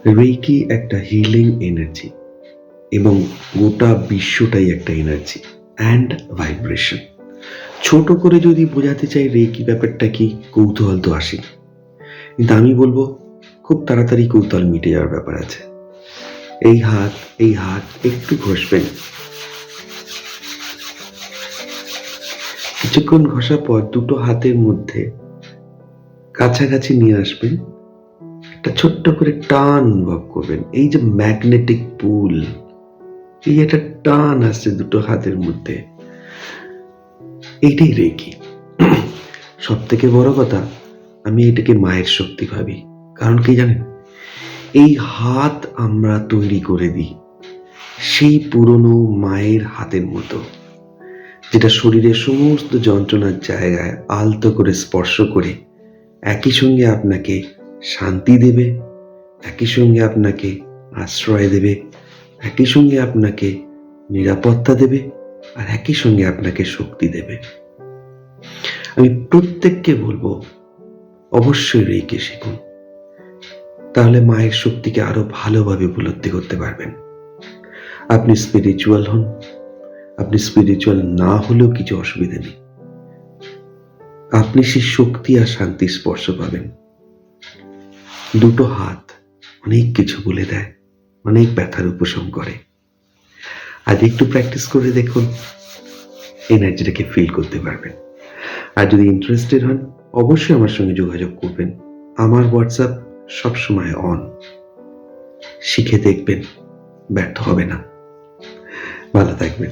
Reiki একটা healing energy এবং গোটা বিশ্বটাই একটা এনার্জি অ্যান্ড ভাইব্রেশন। ছোট করে যদি বোঝাতে চাই রেকি ব্যাপারটা কি, কৌতূহল তো আসে, কিন্তু আমি বলবো খুব তাড়াতাড়ি কৌতূহল মিটে যাওয়ার ব্যাপার আছে। এই হাত একটু ঘষবেন, কিছুক্ষণ ঘষার পর দুটো হাতের মধ্যে কাছাকাছি নিয়ে আসবেন, একটা ছোট্ট করে টান অনুভব করবেন। এই যে ম্যাগনেটিক পুল, এই একটা টান আসছে দুটো হাতের মধ্যে, এইটাই রেকি। সব থেকে বড় কথা, আমি এটাকে মায়ের শক্তি ভাবি। কারণ কি জানেন, এই হাত আমরা তৈরি করে দিই সেই পুরনো মায়ের হাতের মতো, যেটা শরীরের সমস্ত যন্ত্রণার জায়গায় আলতো করে স্পর্শ করে একই সঙ্গে আপনাকে শান্তি দেবে, একই সঙ্গে আপনাকে আশ্রয় দেবে, একই সঙ্গে আপনাকে নিরাপত্তা দেবে, আর একই সঙ্গে আপনাকে শক্তি দেবে। আমি প্রত্যেককে বলবো অবশ্যই রেকি শিখুন, তাহলে মায়ের শক্তিকে আরো ভালোভাবে উপলব্ধি করতে পারবেন। আপনি স্পিরিচুয়াল হন, আপনি স্পিরিচুয়াল না হলেও কিছু অসুবিধা নেই, আপনি সেই শক্তি আর শান্তির স্পর্শ পাবেন। দুটো হাত অনেক কিছু বলে দেয়, অনেক ব্যথার উপশম করে। আজ একটু প্র্যাকটিস করে দেখুন, এনার্জিটাকে ফিল করতে পারবেন। আর যদি ইন্টারেস্টেড হন, অবশ্যই আমার সঙ্গে যোগাযোগ করবেন। আমার হোয়াটসঅ্যাপ সবসময় অন। শিখে দেখবেন, ব্যর্থ হবে না। ভালো থাকবেন।